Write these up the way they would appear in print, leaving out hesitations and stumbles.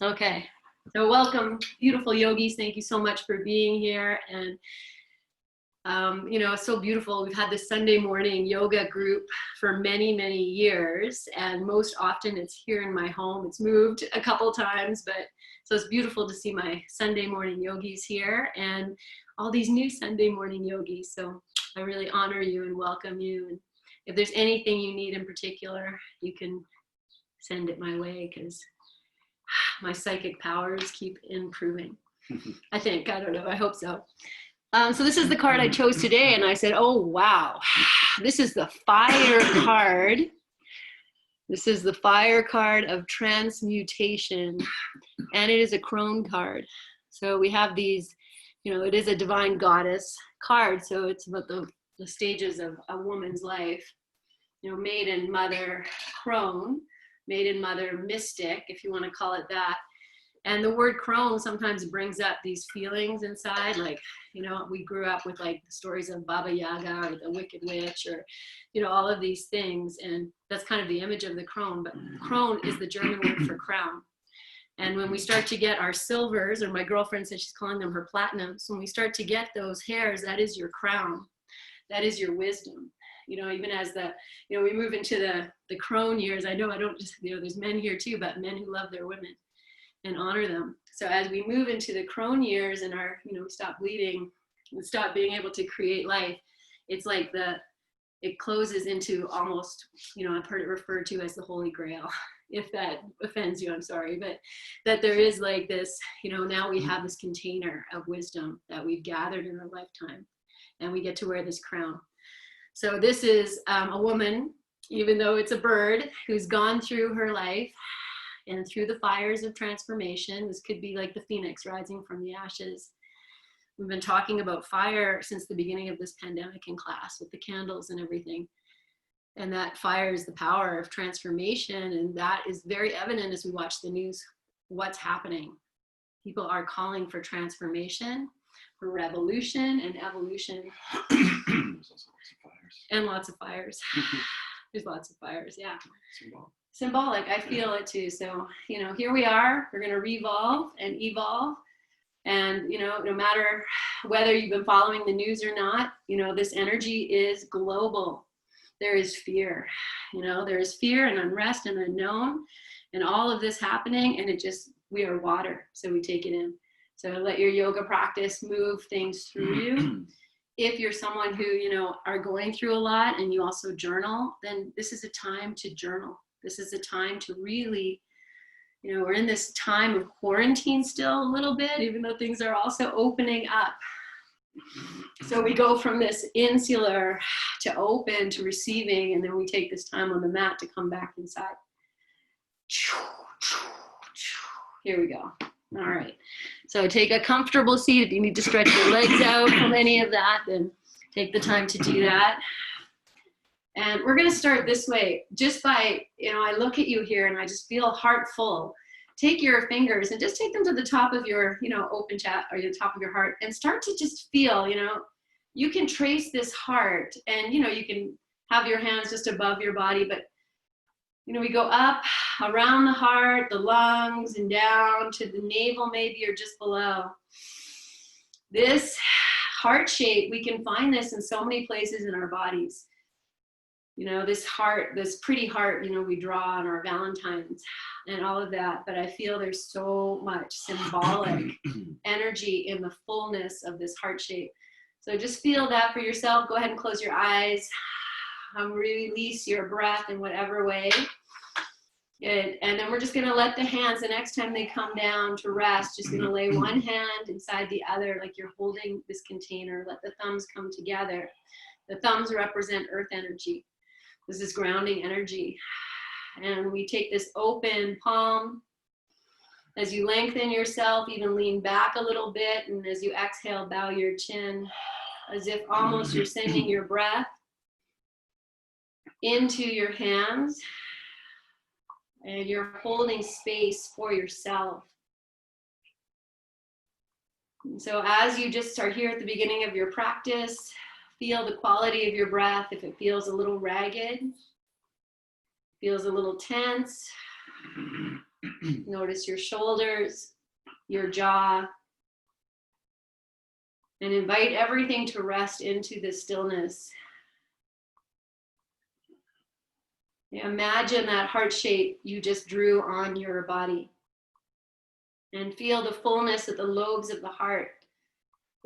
Okay, so welcome, beautiful yogis. Thank you so much for being here. And you know, it's so beautiful. We've had this Sunday morning yoga group for many, many years, and most often it's here in my home. It's moved a couple times, but so it's beautiful to see my Sunday morning yogis here and all these new Sunday morning yogis. So I really honor you and welcome you. And if there's anything you need in particular, you can send it my way, because my psychic powers keep improving. I think, I don't know, I hope so. So this is the card I chose today, and I said, oh, wow, this is the fire card. This is the fire card of transmutation, and it is a crone card. So we have these, you know, it is a divine goddess card, so it's about the stages of a woman's life. You know, maiden, mother, crone, maiden, mother, mystic, if you want to call it that. And the word crone sometimes brings up these feelings inside, like, you know, we grew up with like the stories of Baba Yaga or the Wicked Witch, or, you know, all of these things. And that's kind of the image of the crone, but crone is the German word for crown. And when we start to get our silvers, or my girlfriend says she's calling them her platinums, when we start to get those hairs, that is your crown. That is your wisdom. You know, even as the, you know, we move into the crone years, I know I don't just, you know, there's men here too, but men who love their women and honor them. So as we move into the crone years and our, you know, we stop bleeding, we stop being able to create life, it's like it closes into almost, you know, I've heard it referred to as the Holy Grail. If that offends you, I'm sorry, but that there is like this, you know, now we have this container of wisdom that we've gathered in our lifetime, and we get to wear this crown. So this is a woman, even though it's a bird, who's gone through her life and through the fires of transformation. This could be like the phoenix rising from the ashes. We've been talking about fire since the beginning of this pandemic in class with the candles and everything. And that fire is the power of transformation. And that is very evident as we watch the news, what's happening. People are calling for transformation, for revolution and evolution. And lots of fires. There's lots of fires, yeah. Symbolic, I feel it too. So, you know, here we are, we're going to revolve and evolve. And, you know, no matter whether you've been following the news or not, you know, this energy is global. There is fear, you know, there is fear and unrest and unknown and all of this happening. And it just, we are water, so we take it in. So let your yoga practice move things through you. If you're someone who, you know, are going through a lot and you also journal, then this is a time to journal. This is a time to really, you know, we're in this time of quarantine still a little bit, even though things are also opening up. So we go from this insular to open to receiving, and then we take this time on the mat to come back inside. Here we go. All right. So take a comfortable seat. If you need to stretch your legs out from any of that, then take the time to do that. And we're going to start this way, just by, you know, I look at you here and I just feel heart full. Take your fingers and just take them to the top of your, you know, open chat, or the top of your heart, and start to just feel, you know, you can trace this heart, and, you know, you can have your hands just above your body, but, you know, we go up around the heart, the lungs, and down to the navel maybe, or just below. This heart shape, we can find this in so many places in our bodies. You know, this heart, this pretty heart, you know, we draw on our Valentines and all of that, but I feel there's so much symbolic energy in the fullness of this heart shape. So just feel that for yourself. Go ahead and close your eyes. Release your breath in whatever way. Good. And then we're just going to let the hands, the next time they come down to rest, just going to lay one hand inside the other, like you're holding this container. Let the thumbs come together. The thumbs represent earth energy. This is grounding energy. And we take this open palm. As you lengthen yourself, even lean back a little bit. And as you exhale, bow your chin, as if almost you're sending your breath into your hands. And you're holding space for yourself. And so as you just are here at the beginning of your practice, feel the quality of your breath. If it feels a little ragged, feels a little tense, Notice your shoulders, your jaw, and invite everything to rest into the stillness. Imagine that heart shape you just drew on your body, and feel the fullness of the lobes of the heart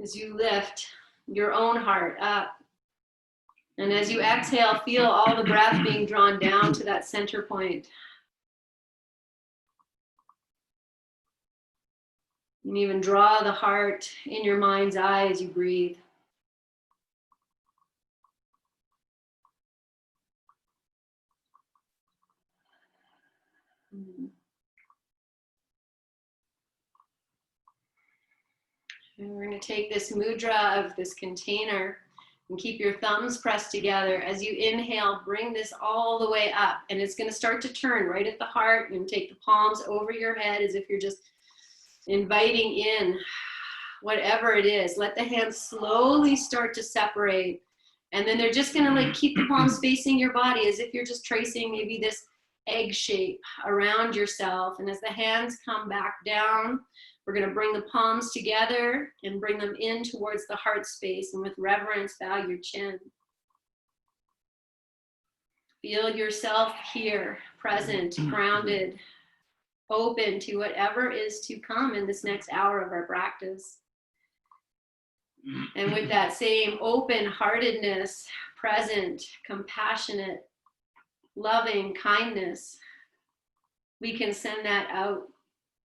as you lift your own heart up. And as you exhale, feel all the breath being drawn down to that center point. You can even draw the heart in your mind's eye as you breathe. And we're going to take this mudra of this container and keep your thumbs pressed together. As you inhale, bring this all the way up, and it's going to start to turn right at the heart. And take the palms over your head as if you're just inviting in whatever it is. Let the hands slowly start to separate, and then they're just going to like keep the palms facing your body as if you're just tracing maybe this egg shape around yourself. And as the hands come back down, we're going to bring the palms together and bring them in towards the heart space, and with reverence, bow your chin. Feel yourself here, present, grounded, open to whatever is to come in this next hour of our practice. And with that same open-heartedness, present, compassionate, loving kindness, we can send that out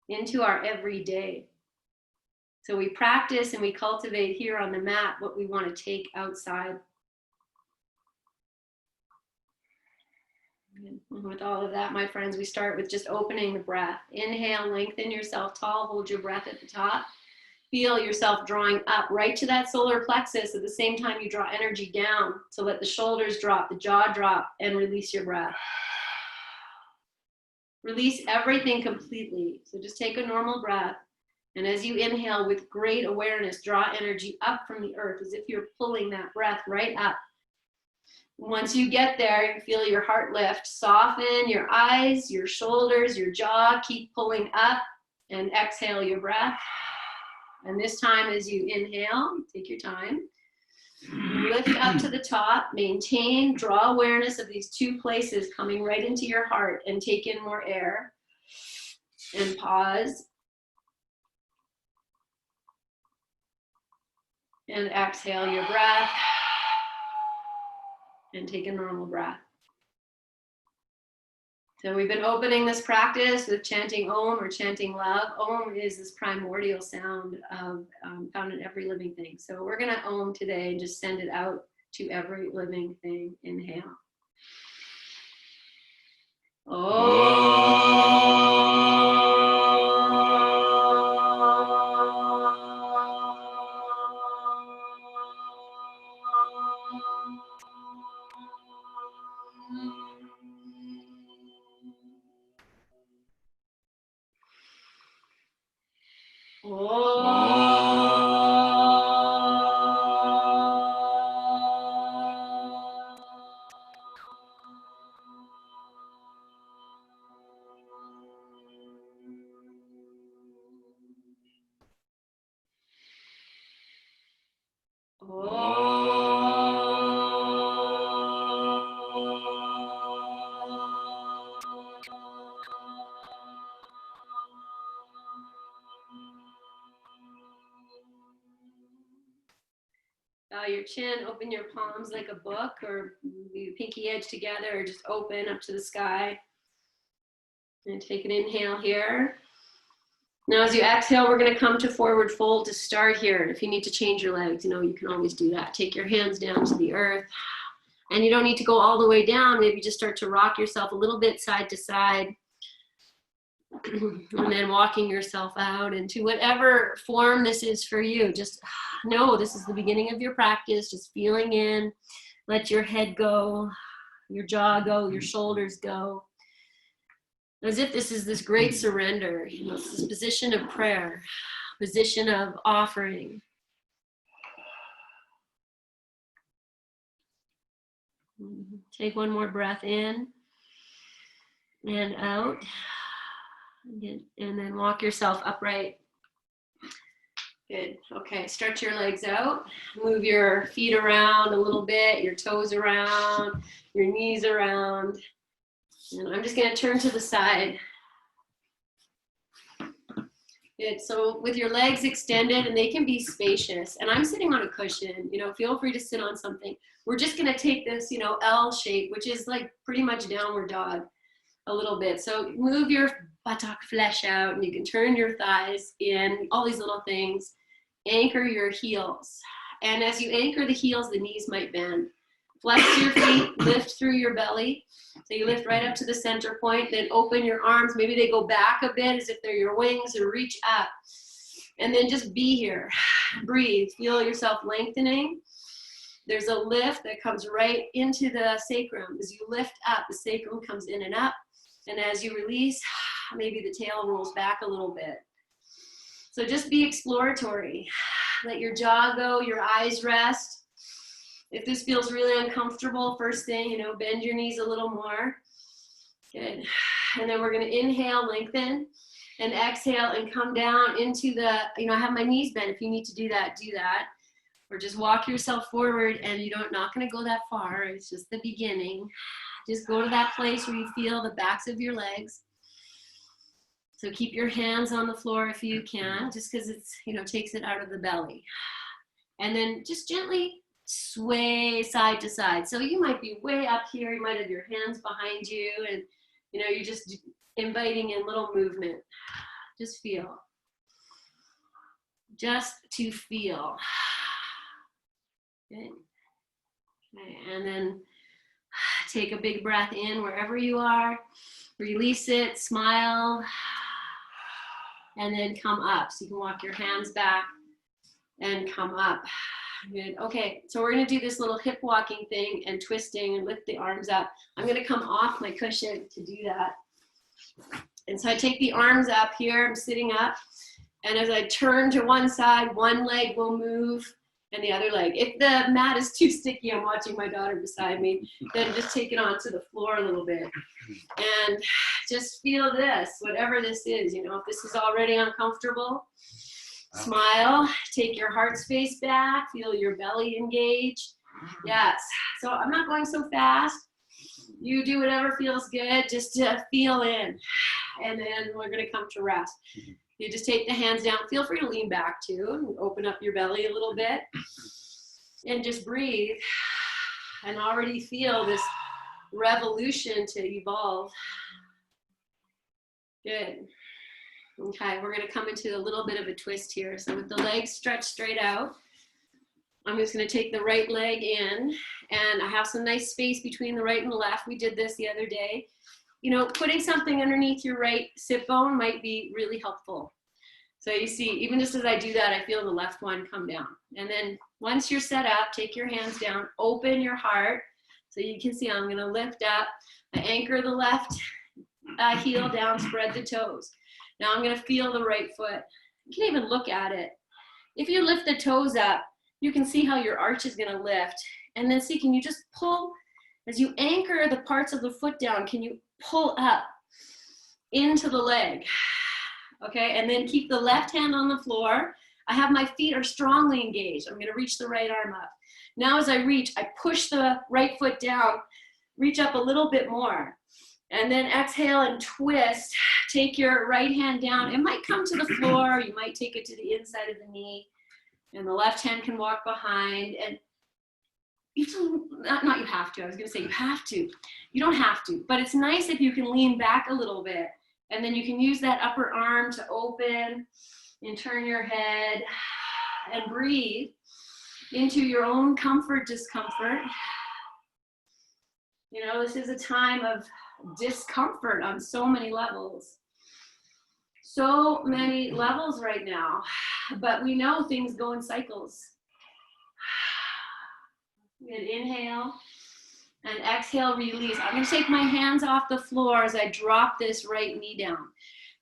into our everyday. So we practice and we cultivate here on the mat what we want to take outside. And with all of that, my friends, we start with just opening the breath. Inhale, lengthen yourself tall, hold your breath at the top. Feel yourself drawing up right to that solar plexus. At the same time, you draw energy down. So let the shoulders drop, the jaw drop, and release your breath. Release everything completely. So just take a normal breath. And as you inhale with great awareness, draw energy up from the earth as if you're pulling that breath right up. Once you get there, you feel your heart lift. Soften your eyes, your shoulders, your jaw. Keep pulling up and exhale your breath. And this time as you inhale, take your time. Lift up to the top, maintain, draw awareness of these two places coming right into your heart, and take in more air. And pause. And exhale your breath. And take a normal breath. So we've been opening this practice with chanting Om or chanting love. Om is this primordial sound of, found in every living thing. So we're going to Om today and just send it out to every living thing. Inhale. Bow your chin, open your palms like a book, or your pinky edge together, or just open up to the sky. And take an inhale here. Now as you exhale, we're going to come to forward fold to start here. If you need to change your legs, you can always do that. Take your hands down to the earth. And you don't need to go all the way down. Maybe just start to rock yourself a little bit side to side. And then walking yourself out into whatever form this is for you. Just know this is the beginning of your practice. Just feeling in. Let your head go, your jaw go, your shoulders go. As if this is this great surrender. It's this position of prayer, position of offering. Take one more breath in and out. Good. And then walk yourself upright. Good. Okay, stretch your legs out. Move your feet around a little bit, your toes around, your knees around. And I'm just going to turn to the side. Good. So with your legs extended, and they can be spacious, and I'm sitting on a cushion, you know, feel free to sit on something. We're just going to take this, you know, L shape, which is like pretty much downward dog a little bit. So move your buttock flesh out, and you can turn your thighs in, all these little things. Anchor your heels. And as you anchor the heels, the knees might bend. Flex your feet, lift through your belly. So you lift right up to the center point, then open your arms. Maybe they go back a bit as if they're your wings, or reach up. And then just be here. Breathe. Feel yourself lengthening. There's a lift that comes right into the sacrum. As you lift up, the sacrum comes in and up. And as you release, maybe the tail rolls back a little bit. So just be exploratory. Let your jaw go, your eyes rest. If this feels really uncomfortable, first thing, you know, bend your knees a little more. Good. And then we're going to inhale, lengthen, and exhale and come down into the, you know, I have my knees bent. If you need to do that, do that. Or just walk yourself forward, and you don't, not going to go that far. It's just the beginning. Just go to that place where you feel the backs of your legs. So keep your hands on the floor if you can, just because it's, you know, takes it out of the belly. And then just gently sway side to side. So you might be way up here, you might have your hands behind you, and you know, you're just inviting in little movement. Just feel. Just to feel. Good. Okay, and then take a big breath in wherever you are. Release it, smile, and then come up. So you can walk your hands back and come up. Good. Okay, so we're going to do this little hip walking thing and twisting and lift the arms up. I'm going to come off my cushion to do that. And so I take the arms up here. I'm sitting up. And as I turn to one side, one leg will move and the other leg. If the mat is too sticky, I'm watching my daughter beside me, then just take it onto the floor a little bit. And just feel this, whatever this is. You know, if this is already uncomfortable, smile, take your heart space back, feel your belly engage. Yes, so I'm not going so fast. You do whatever feels good, just to feel in. And then we're gonna come to rest. You just take the hands down. Feel free to lean back too, and open up your belly a little bit. And just breathe and already feel this revolution to evolve. Good. Okay, we're gonna come into a little bit of a twist here. So with the legs stretched straight out, I'm just gonna take the right leg in, and I have some nice space between the right and the left. We did this the other day. You know, putting something underneath your right sit bone might be really helpful. So you see, even just as I do that, I feel the left one come down. And then once you're set up, take your hands down, open your heart. So you can see I'm gonna lift up, I anchor the left heel down, spread the toes. Now I'm gonna feel the right foot. You can even look at it. If you lift the toes up, you can see how your arch is gonna lift. And then see, can you just pull, as you anchor the parts of the foot down, can you pull up into the leg? Okay, and then keep the left hand on the floor. I have my feet are strongly engaged. I'm gonna reach the right arm up. Now as I reach, I push the right foot down, reach up a little bit more. And then exhale and twist. Take your right hand down. It might come to the floor. You might take it to the inside of the knee. And the left hand can walk behind. And you not you have to. I was going to say you have to. You don't have to. But it's nice if you can lean back a little bit. And then you can use that upper arm to open and turn your head and breathe into your own comfort, discomfort. You know, this is a time of discomfort on so many levels. So many levels right now, but we know things go in cycles. Good, inhale and exhale, release. I'm gonna take my hands off the floor as I drop this right knee down.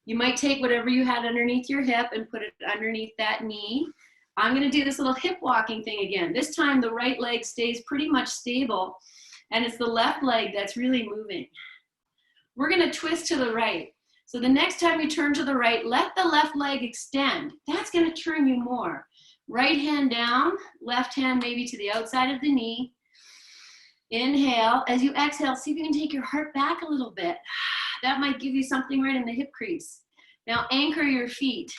You might take whatever you had underneath your hip and put it underneath that knee. I'm gonna do this little hip walking thing again. This time the right leg stays pretty much stable, and it's the left leg that's really moving. We're gonna twist to the right. So the next time you turn to the right, let the left leg extend. That's going to turn you more. Right hand down, left hand maybe to the outside of the knee. Inhale. As you exhale, see if you can take your heart back a little bit. That might give you something right in the hip crease. Now anchor your feet.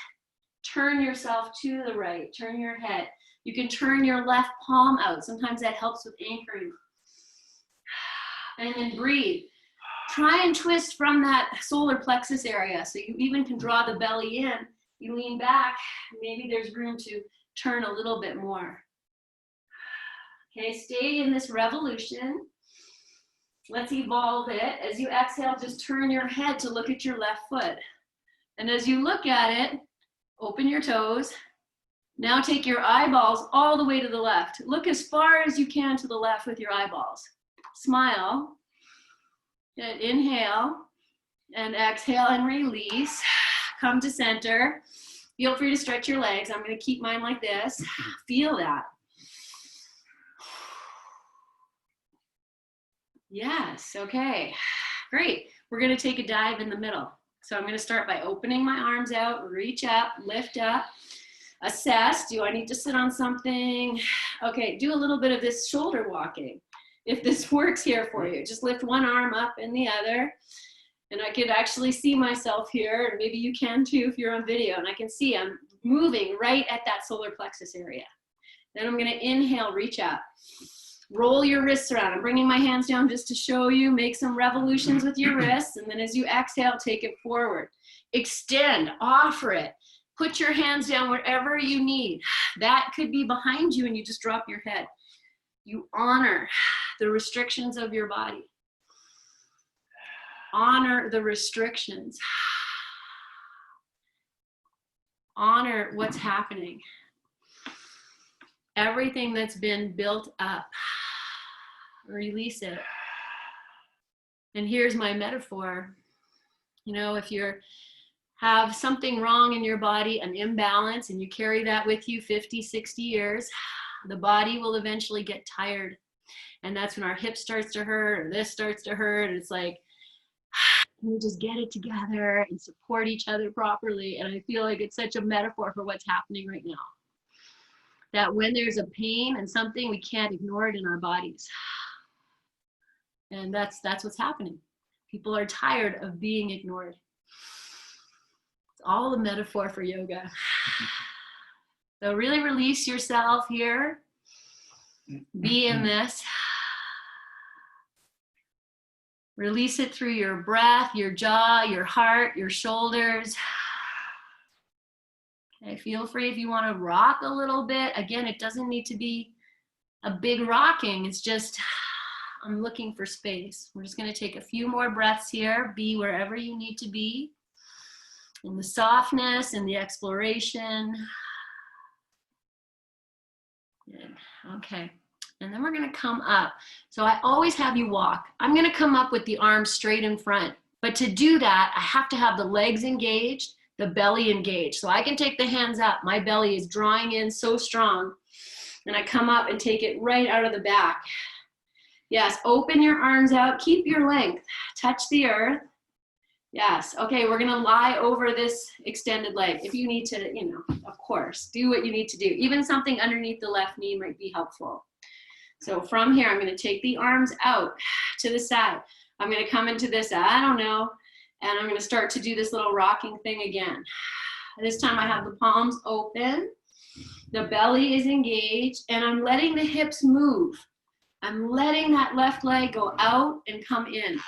Turn yourself to the right. Turn your head. You can turn your left palm out. Sometimes that helps with anchoring. And then breathe. Try and twist from that solar plexus area. So you even can draw the belly in. You lean back. Maybe there's room to turn a little bit more. Okay, stay in this revolution. Let's evolve it. As you exhale, just turn your head to look at your left foot. And as you look at it, open your toes. Now take your eyeballs all the way to the left. Look as far as you can to the left with your eyeballs. Smile. And inhale and exhale and release. Come to center. Feel free to stretch your legs. I'm going to keep mine like this. Feel that. Yes, okay, great. We're gonna take a dive in the middle. So I'm gonna start by opening my arms out, reach up, lift up, assess, do I need to sit on something? Okay, do a little bit of this shoulder walking. If this works here for you, just lift one arm up and the other. And I could actually see myself here, and maybe you can too if you're on video, and I can see I'm moving right at that solar plexus area. Then I'm gonna inhale, reach up. Roll your wrists around. I'm bringing my hands down just to show you. Make some revolutions with your wrists. And then as you exhale, take it forward. Extend, offer it. Put your hands down wherever you need. That could be behind you and you just drop your head. You honor the restrictions of your body. Honor the restrictions. Honor what's happening. Everything that's been built up, release it. And here's my metaphor. You know, if you have something wrong in your body, an imbalance, and you carry that with you 50, 60 years, the body will eventually get tired. And that's when our hip starts to hurt, or this starts to hurt. And it's like, can we just get it together and support each other properly? And I feel like it's such a metaphor for what's happening right now. That when there's a pain and something, we can't ignore it in our bodies. And that's what's happening. People are tired of being ignored. It's all a metaphor for yoga. So really release yourself here. Be in this. Release it through your breath, your jaw, your heart, your shoulders. Okay, feel free if you want to rock a little bit. Again, it doesn't need to be a big rocking. It's just, I'm looking for space. We're just going to take a few more breaths here. Be wherever you need to be. In the softness and the exploration. Good. Okay. And then we're going to come up. So I always have you walk. I'm going to come up with the arms straight in front. But to do that, I have to have the legs engaged, the belly engaged. So I can take the hands up. My belly is drawing in so strong. And I come up and take it right out of the back. Yes, open your arms out. Keep your length. Touch the earth. Yes, okay, we're gonna lie over this extended leg. If you need to, you know, of course, do what you need to do. Even something underneath the left knee might be helpful. So from here, I'm gonna take the arms out to the side. I'm gonna come into this, I don't know, and I'm gonna start to do this little rocking thing again. This time I have the palms open, the belly is engaged, and I'm letting the hips move. I'm letting that left leg go out and come in.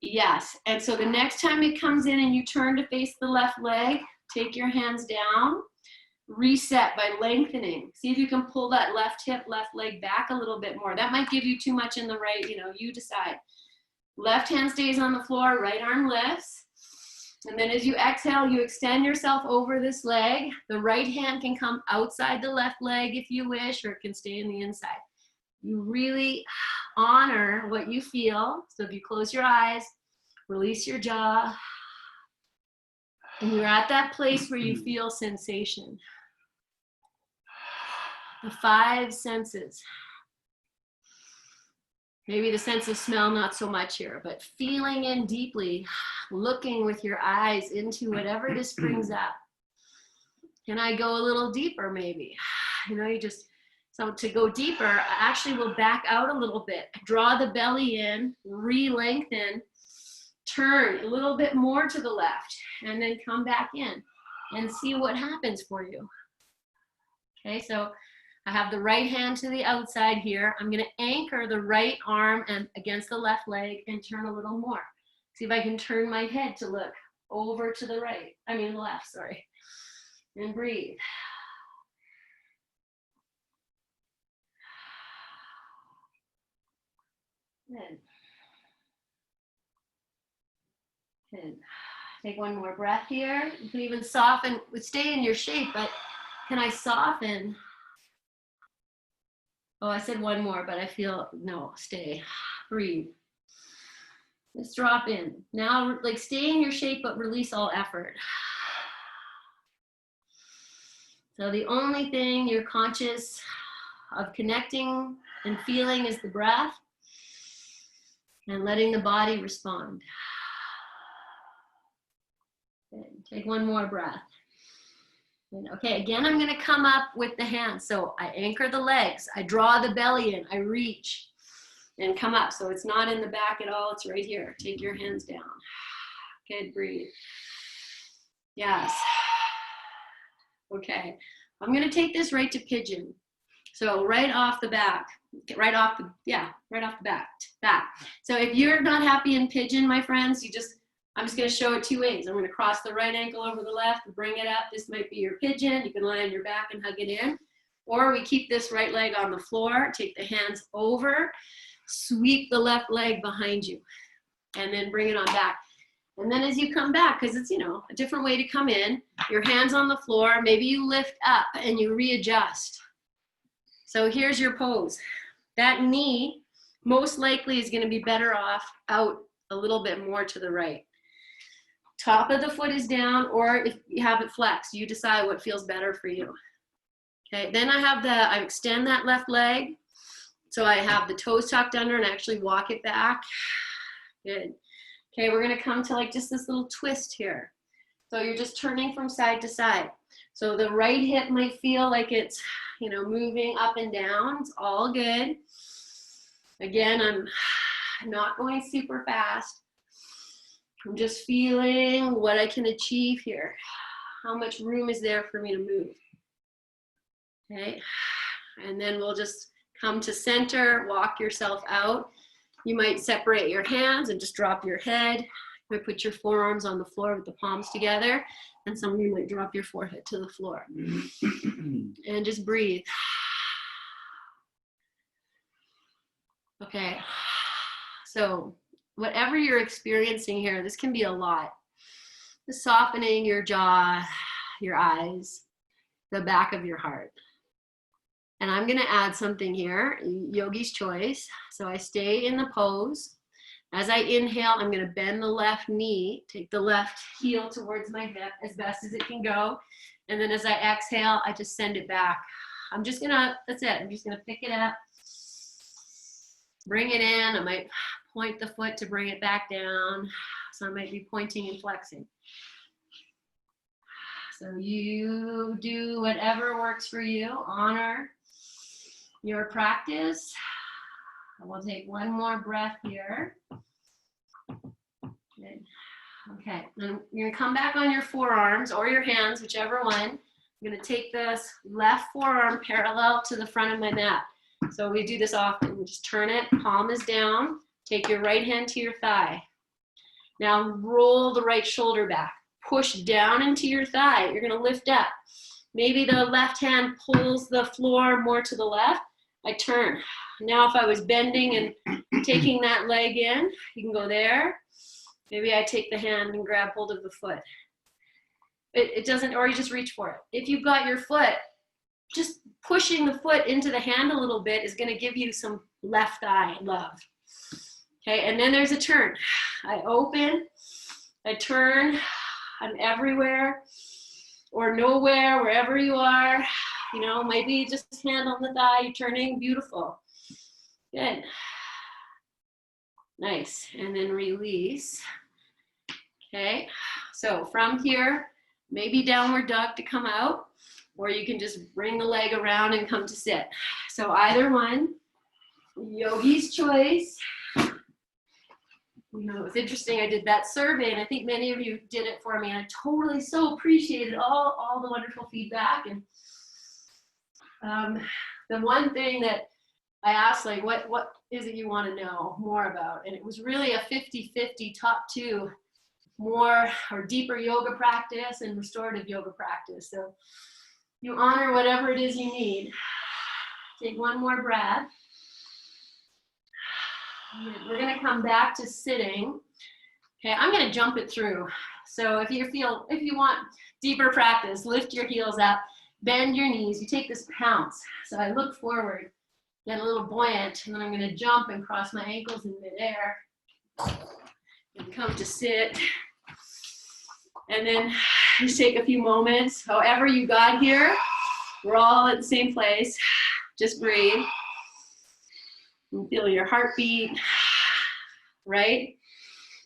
Yes, and so the next time it comes in and you turn to face the left leg, take your hands down, reset by lengthening. See if you can pull that left hip, left leg back a little bit more. That might give you too much in the right, you know, you decide. Left hand stays on the floor, right arm lifts. And then as you exhale, you extend yourself over this leg. The right hand can come outside the left leg if you wish, or it can stay in the inside. You really honor what you feel. So if you close your eyes, release your jaw, and you're at that place where you feel sensation. The 5 senses. Maybe the sense of smell, not so much here, but feeling in deeply, looking with your eyes into whatever this brings up. Can I go a little deeper maybe? You know, so to go deeper, I actually will back out a little bit, draw the belly in, re-lengthen, turn a little bit more to the left, and then come back in and see what happens for you. Okay, so I have the right hand to the outside here. I'm gonna anchor the right arm and against the left leg and turn a little more. See if I can turn my head to look over to the right, left, sorry. And breathe. Good. Good. Take one more breath here. You can even soften, stay in your shape, but can I soften? Oh, I said one more, but I feel, no, stay. Breathe. Let's drop in. Now, like, stay in your shape, but release all effort. So the only thing you're conscious of connecting and feeling is the breath and letting the body respond. Good. Take one more breath. Okay, again, I'm gonna come up with the hands. So I anchor the legs, I draw the belly in, I reach and come up. So it's not in the back at all, it's right here. Take your hands down. Good, breathe. Yes. Okay, I'm gonna take this right to pigeon. So right off the back, right off the back. So if you're not happy in pigeon, my friends, I'm just gonna show it two ways. I'm gonna cross the right ankle over the left, bring it up. This might be your pigeon. You can lie on your back and hug it in. Or we keep this right leg on the floor, take the hands over, sweep the left leg behind you, and then bring it on back. And then as you come back, because it's, a different way to come in, your hands on the floor, maybe you lift up and you readjust. So here's your pose. That knee most likely is gonna be better off out a little bit more to the right. Top of the foot is down, or if you have it flexed, you decide what feels better for you. Okay, then I extend that left leg. So I have the toes tucked under and actually walk it back. Good. Okay, we're gonna come to like just this little twist here. So you're just turning from side to side. So the right hip might feel like it's, moving up and down. It's all good. Again, I'm not going super fast. I'm just feeling what I can achieve here. How much room is there for me to move? Okay, and then we'll just come to center, walk yourself out. You might separate your hands and just drop your head. You might put your forearms on the floor with the palms together, and some of you might drop your forehead to the floor. And just breathe. Okay, so whatever you're experiencing here, this can be a lot. The softening your jaw, your eyes, the back of your heart. And I'm gonna add something here, yogi's choice. So I stay in the pose. As I inhale, I'm gonna bend the left knee, take the left heel towards my hip as best as it can go. And then as I exhale, I just send it back. That's it. I'm just gonna pick it up, bring it in. I might point the foot to bring it back down. So I might be pointing and flexing. So you do whatever works for you. Honor your practice. We'll take one more breath here. Good. Okay, then you're gonna come back on your forearms or your hands, whichever one. I'm gonna take this left forearm parallel to the front of my mat. So we do this often. We just turn it, palm is down. Take your right hand to your thigh. Now roll the right shoulder back. Push down into your thigh. You're gonna lift up. Maybe the left hand pulls the floor more to the left. I turn. Now if I was bending and taking that leg in, you can go there. Maybe I take the hand and grab hold of the foot. It doesn't, or you just reach for it. If you've got your foot, just pushing the foot into the hand a little bit is gonna give you some left thigh love. Okay, and then there's a turn. I open, I turn, I'm everywhere or nowhere, wherever you are. Maybe just hand on the thigh, you're turning, beautiful. Good. Nice. And then release. Okay. So from here, maybe downward dog to come out, or you can just bring the leg around and come to sit. So either one, yogi's choice. You know, it's interesting, I did that survey and I think many of you did it for me, and I totally so appreciated all the wonderful feedback. And the one thing that I asked, like, what is it you want to know more about? And it was really a 50-50 top two, more or deeper yoga practice and restorative yoga practice. So you honor whatever it is you need. Take one more breath. We're going to come back to sitting. Okay, I'm going to jump it through. So if you want deeper practice, lift your heels up, bend your knees. You take this pounce. So I look forward, get a little buoyant, and then I'm going to jump and cross my ankles in midair and come to sit. And then just take a few moments. However you got here, we're all at the same place. Just breathe. And feel your heartbeat, right?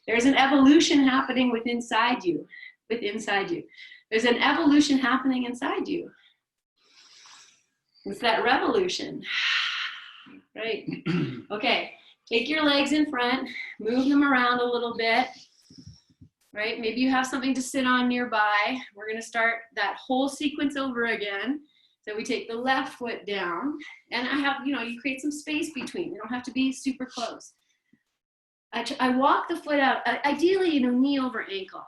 There's an evolution happening inside you. There's an evolution happening inside you. It's that revolution, right? Okay, take your legs in front, move them around a little bit, right? Maybe you have something to sit on nearby. We're gonna start that whole sequence over again. So we take the left foot down, and you create some space between. You don't have to be super close. I walk the foot out. Ideally, knee over ankle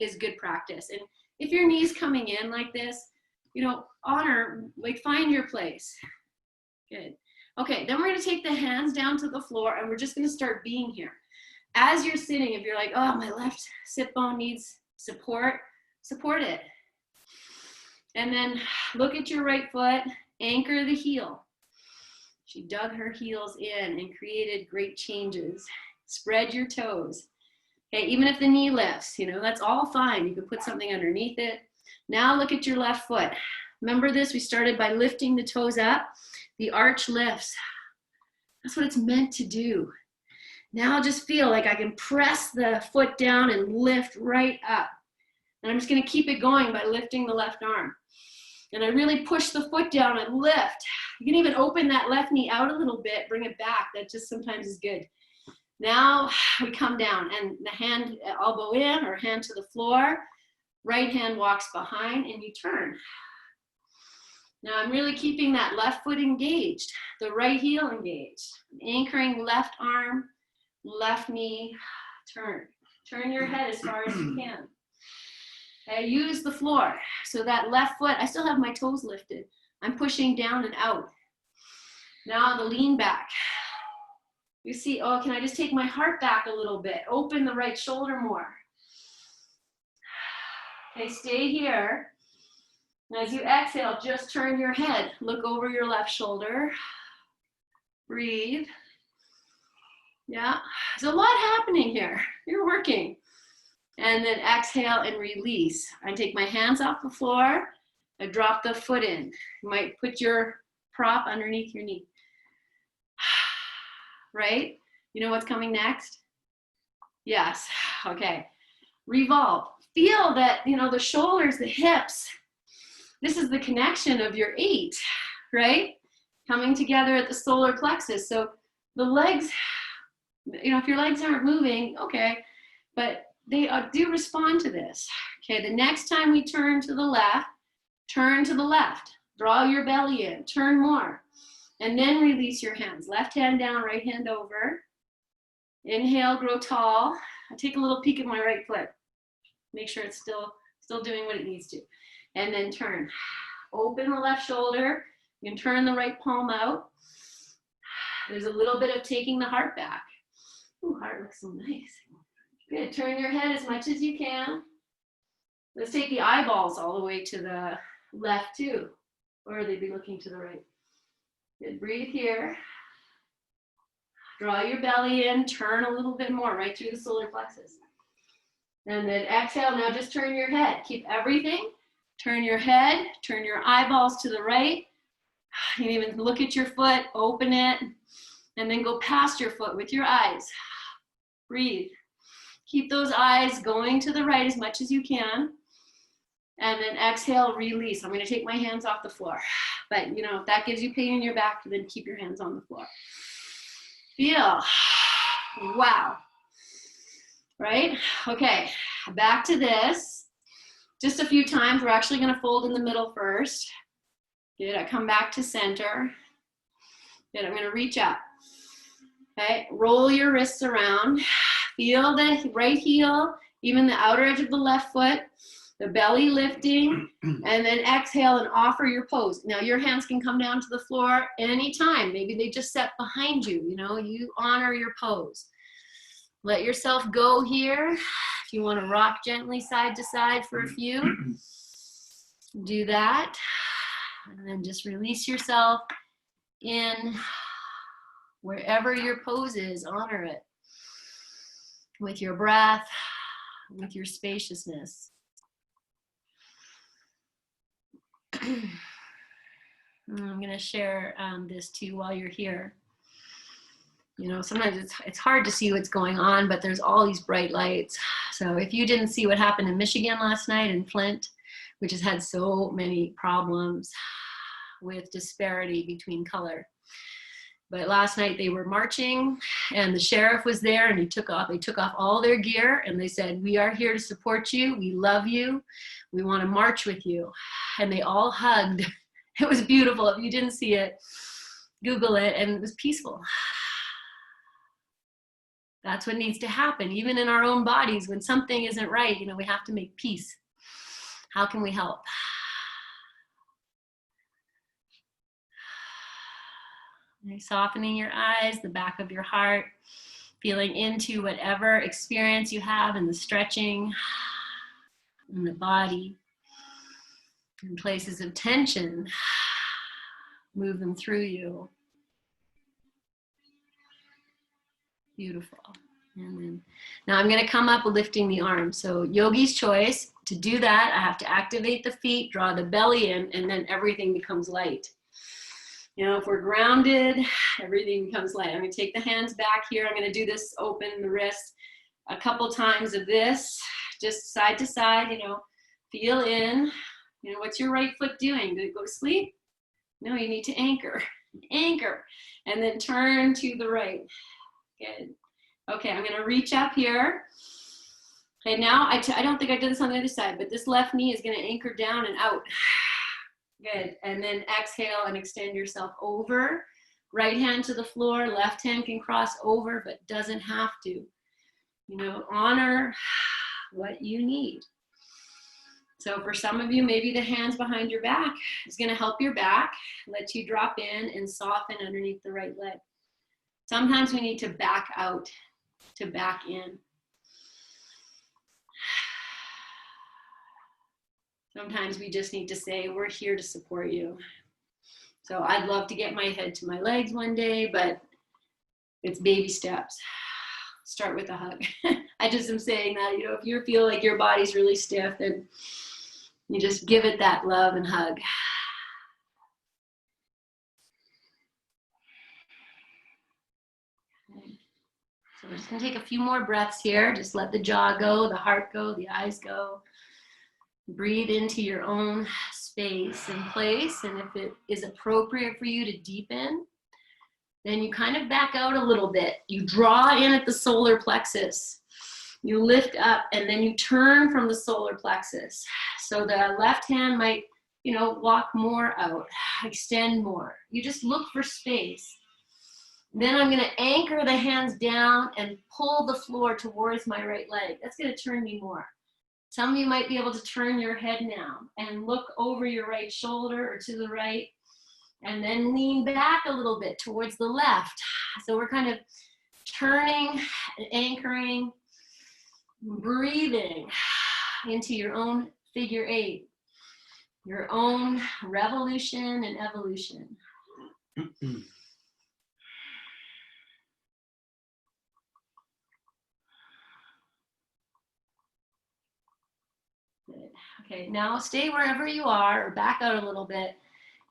is good practice. And if your knee's coming in like this, find your place. Good. Okay, then we're gonna take the hands down to the floor, and we're just gonna start being here. As you're sitting, if you're like, oh, my left sit bone needs support, support it. And then look at your right foot, anchor the heel. She dug her heels in and created great changes. Spread your toes. Okay, even if the knee lifts, that's all fine. You can put something underneath it. Now look at your left foot. Remember this, we started by lifting the toes up. The arch lifts. That's what it's meant to do. Now just feel like I can press the foot down and lift right up. And I'm just gonna keep it going by lifting the left arm. And I really push the foot down and lift. You can even open that left knee out a little bit, bring it back. That just sometimes is good. Now we come down, and the hand, elbow in or hand to the floor. Right hand walks behind, and you turn. Now I'm really keeping that left foot engaged, the right heel engaged. Anchoring left arm, left knee, turn. Turn your head as far as you can. Okay, use the floor. So that left foot, I still have my toes lifted. I'm pushing down and out. Now the lean back. You see, oh, can I just take my heart back a little bit? Open the right shoulder more. Okay, stay here. As you exhale, just turn your head. Look over your left shoulder. Breathe. Yeah, there's a lot happening here. You're working. And then exhale and release. I take my hands off the floor. I drop the foot in. You might put your prop underneath your knee. Right? You know what's coming next? Yes. Okay. Revolve. Feel that, the shoulders, the hips. This is the connection of your 8, right? Coming together at the solar plexus. So the legs, if your legs aren't moving, okay, but they do respond to this. Okay, the next time we turn to the left, turn to the left. Draw your belly in, turn more. And then release your hands. Left hand down, right hand over. Inhale, grow tall. I take a little peek at my right foot. Make sure it's still doing what it needs to. And then turn. Open the left shoulder. You can turn the right palm out. There's a little bit of taking the heart back. Ooh, heart looks so nice. Good, turn your head as much as you can. Let's take the eyeballs all the way to the left too. Or they'd be looking to the right. Good, breathe here. Draw your belly in, turn a little bit more right through the solar plexus. And then exhale, now just turn your head. Keep everything. Turn your head, turn your eyeballs to the right. You can even look at your foot, open it, and then go past your foot with your eyes. Breathe. Keep those eyes going to the right as much as you can. And then exhale, release. I'm going to take my hands off the floor. But, you know, if that gives you pain in your back, then keep your hands on the floor. Feel. Wow. Right? Okay. Back to this. Just a few times. We're actually going to fold in the middle first. Good. I come back to center. Good. I'm going to reach up. Okay. Roll your wrists around. Feel the right heel, even the outer edge of the left foot. The belly lifting, and then exhale and offer your pose. Now your hands can come down to the floor anytime. Maybe they just set behind you, you know, you honor your pose. Let yourself go here. If you want to rock gently side to side for a few, do that. And then just release yourself in wherever your pose is, honor it. With your breath, with your spaciousness. I'm going to share this too while you're here. You know, sometimes it's hard to see what's going on, but there's all these bright lights. So if you didn't see what happened in Michigan last night in Flint, which has had so many problems with disparity between color. But last night they were marching and the sheriff was there and they took off all their gear and they said, we are here to support you. We love you. We want to march with you. And they all hugged. It was beautiful. If you didn't see it, Google it, and it was peaceful. That's what needs to happen. Even in our own bodies, when something isn't right, you know, we have to make peace. How can we help? You're softening your eyes, the back of your heart, feeling into whatever experience you have in the stretching in the body. In places of tension, move them through you. Beautiful. And then, now I'm going to come up lifting the arms. So yogi's choice. To do that, I have to activate the feet, draw the belly in, and then everything becomes light. You know, if we're grounded, everything becomes light. I'm going to take the hands back here. I'm going to do this, open the wrist a couple times of this, just side to side, you know, feel in. You know, what's your right foot doing? Did it go to sleep? No, you need to anchor. Anchor. And then turn to the right. Good. Okay, I'm going to reach up here. Okay, now I don't think I did this on the other side, but this left knee is going to anchor down and out. Good. And then exhale and extend yourself over. Right hand to the floor. Left hand can cross over, but doesn't have to. You know, honor what you need. So for some of you, maybe the hands behind your back is going to help your back, let you drop in and soften underneath the right leg. Sometimes we need to back out to back in. Sometimes we just need to say, we're here to support you. So I'd love to get my head to my legs one day, but it's baby steps. Start with a hug. I just am saying that, you know, if you feel like your body's really stiff, then you just give it that love and hug. Okay. So we're just gonna take a few more breaths here. Just let the jaw go, the heart go, the eyes go. Breathe into your own space and place. And if it is appropriate for you to deepen, then you kind of back out a little bit. You draw in at the solar plexus. You lift up and then you turn from the solar plexus. So the left hand might, you know, walk more out, extend more. You just look for space. Then I'm going to anchor the hands down and pull the floor towards my right leg. That's going to turn me more. Some of you might be able to turn your head now and look over your right shoulder or to the right, and then lean back a little bit towards the left. So we're kind of turning and anchoring, breathing into your own figure eight, your own revolution and evolution. Good. Okay, now stay wherever you are or back out a little bit,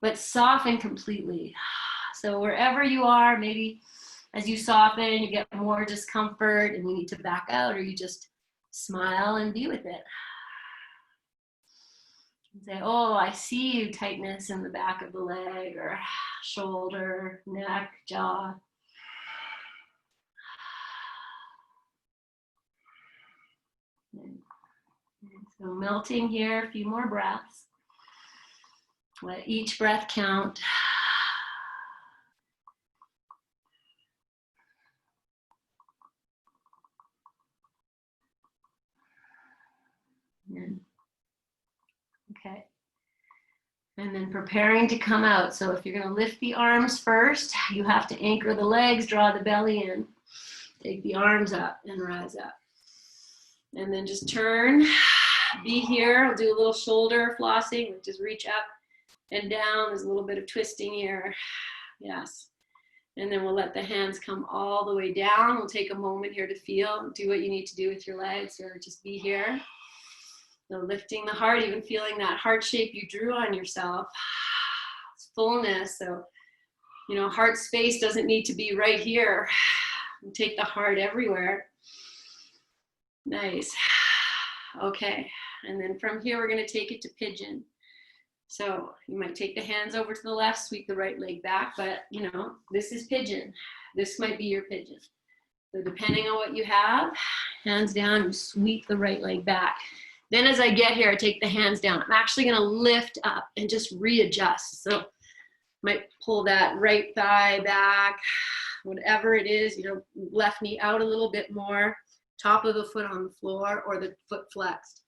but soften completely. So wherever you are, maybe As you soften, you get more discomfort and you need to back out, or you just smile and be with it. And say, oh, I see you, tightness in the back of the leg or shoulder, neck, jaw. So melting here, a few more breaths. Let each breath count. Okay. And then preparing to come out. So if you're going to lift the arms first, you have to anchor the legs, draw the belly in. Take the arms up and rise up. And then just turn, be here. We'll do a little shoulder flossing, just reach up and down. There's a little bit of twisting here. Yes. And then we'll let the hands come all the way down. We'll take a moment here to feel, do what you need to do with your legs, or just be here. So lifting the heart, even feeling that heart shape you drew on yourself. It's fullness. So, you know, heart space doesn't need to be right here. Take the heart everywhere. Nice. Okay. And then from here, we're going to take it to pigeon. So you might take the hands over to the left, sweep the right leg back, but you know, this is pigeon. This might be your pigeon. So depending on what you have, hands down, you sweep the right leg back. Then as I get here, I take the hands down. I'm actually going to lift up and just readjust. So might pull that right thigh back, whatever it is, you know, left knee out a little bit more, top of the foot on the floor or the foot flexed.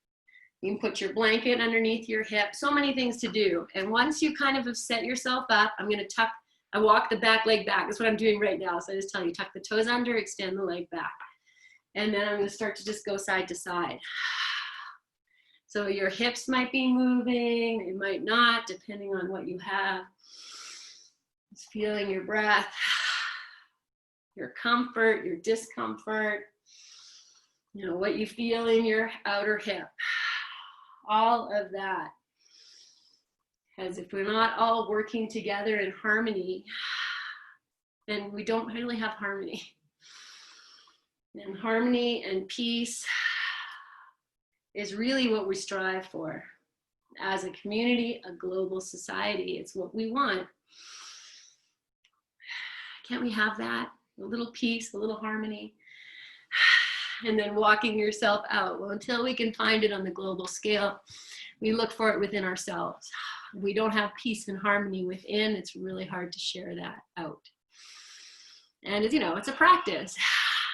You can put your blanket underneath your hip. So many things to do. And once you kind of have set yourself up, I'm going to tuck, I walk the back leg back. That's what I'm doing right now. So I just tell you, tuck the toes under, extend the leg back. And then I'm going to start to just go side to side. So your hips might be moving, they might not, depending on what you have. Just feeling your breath, your comfort, your discomfort, you know, what you feel in your outer hip. All of that. Because if we're not all working together in harmony, then we don't really have harmony. And harmony and peace is really what we strive for. As a community, a global society, it's what we want. Can't we have that? A little peace, a little harmony. And then walking yourself out. Well, until we can find it on the global scale, we look for it within ourselves. If we don't have peace and harmony within, it's really hard to share that out. And it's, you know, it's a practice.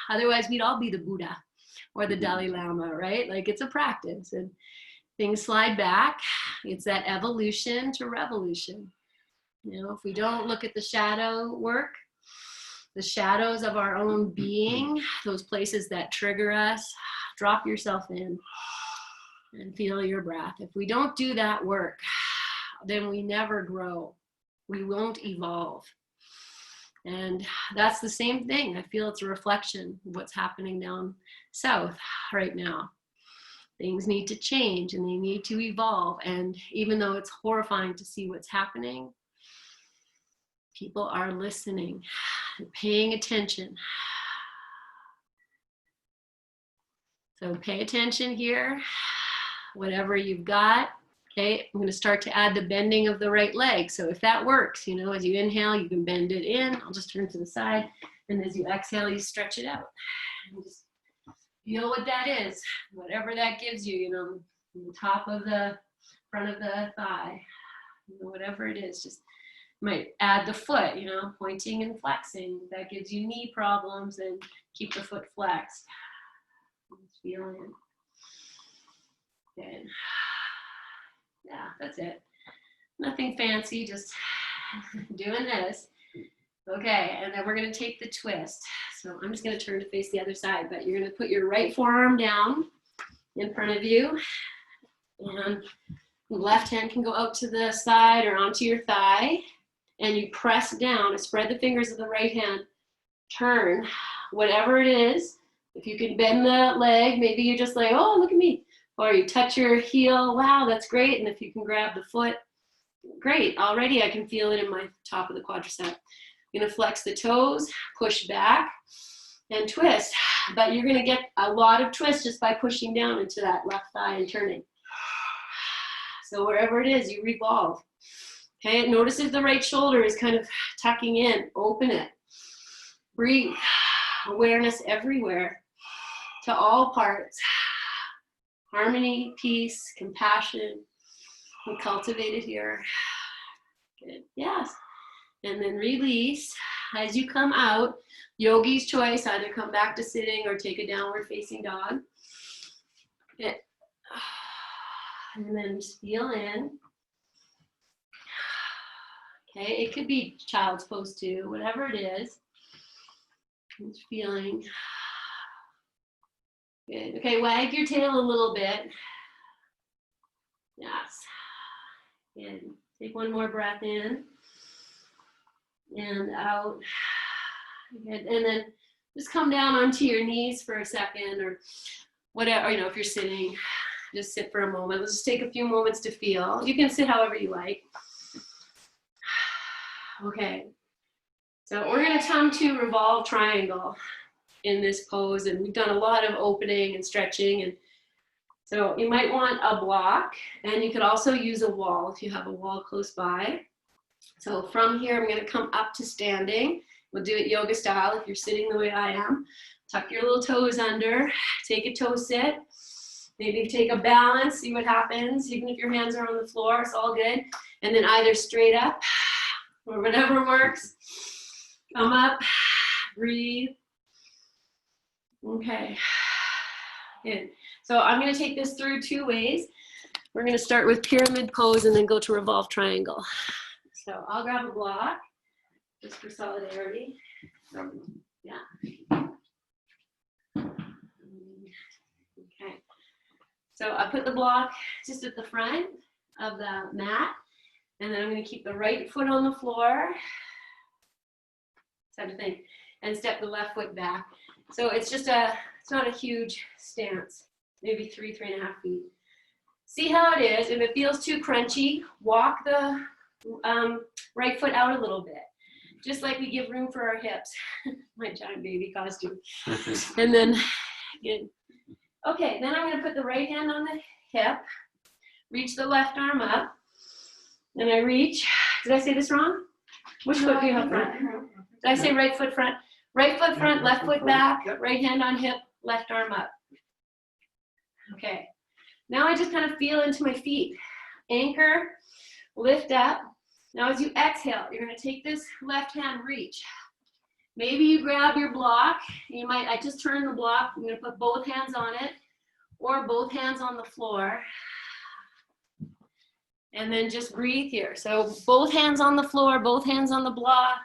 Otherwise, we'd all be the Buddha or the Dalai Lama, right? Like, it's a practice and things slide back. It's that evolution to revolution. You know, if we don't look at the shadow work, the shadows of our own being, those places that trigger us, drop yourself in and feel your breath. If we don't do that work, then we never grow. We won't evolve. And that's the same thing. I feel it's a reflection of what's happening down south right now. Things need to change and they need to evolve. And even though it's horrifying to see what's happening, people are listening and paying attention. So pay attention here, whatever you've got. Okay, I'm going to start to add the bending of the right leg. So if that works, you know, as you inhale, you can bend it in. I'll just turn to the side. And as you exhale, you stretch it out. And just feel what that is. Whatever that gives you, you know, the top of the front of the thigh, you know, whatever it is, just might add the foot, you know, pointing and flexing. That gives you knee problems, and keep the foot flexed. Just feeling it. Good. Yeah, that's it. Nothing fancy, just doing this. Okay, and then we're going to take the twist. So I'm just going to turn to face the other side, but you're going to put your right forearm down in front of you, and the left hand can go out to the side or onto your thigh, and you press down and spread the fingers of the right hand. Turn, whatever it is. If you can bend the leg, maybe you're just like, oh, look at me. Or you touch your heel, wow, that's great. And if you can grab the foot, great. Already I can feel it in my top of the quadricep. You're gonna flex the toes, push back, and twist. But you're gonna get a lot of twist just by pushing down into that left thigh and turning. So wherever it is, you revolve. Okay, notice if the right shoulder is kind of tucking in, open it. Breathe, awareness everywhere, to all parts. Harmony, peace, compassion, we cultivate it here. Good, yes. And then release. As you come out, yogi's choice, either come back to sitting or take a downward facing dog. Good. And then just feel in. Okay, it could be child's pose too, whatever it is. Just feeling. Good. Okay, wag your tail a little bit. Yes. Good. Take one more breath in and out. Good. And then just come down onto your knees for a second, or whatever, you know, if you're sitting, just sit for a moment. Let's just take a few moments to feel. You can sit however you like. Okay. So we're going to come to revolve triangle in this pose, and we've done a lot of opening and stretching, and so you might want a block, and you could also use a wall if you have a wall close by. So from here, I'm going to come up to standing. We'll do it yoga style if you're sitting the way I am. Tuck your little toes under, take a toe sit, maybe take a balance, see what happens, even if your hands are on the floor, it's all good. And then either straight up or whatever works. Come up, breathe. Okay, good. So I'm going to take this through two ways. We're going to start with pyramid pose and then go to revolve triangle. So I'll grab a block just for solidarity. Yeah. Okay. So I put the block just at the front of the mat, and then I'm going to keep the right foot on the floor. Type of thing, and step the left foot back. So it's just it's not a huge stance, maybe 3.5 feet. See how it is. If it feels too crunchy, walk the right foot out a little bit, just like we give room for our hips. My giant baby costume. And then, good. Okay, then I'm going to put the right hand on the hip, reach the left arm up, and I reach. Did I say this wrong? Which foot do you have front? Did I say right foot front? Right foot front, left foot back, right hand on hip, left arm up. Okay. Now I just kind of feel into my feet. Anchor, lift up. Now as you exhale, you're going to take this left hand reach. Maybe you grab your block. I just turn the block. I'm going to put both hands on it, or both hands on the floor. And then just breathe here. So both hands on the floor, both hands on the block.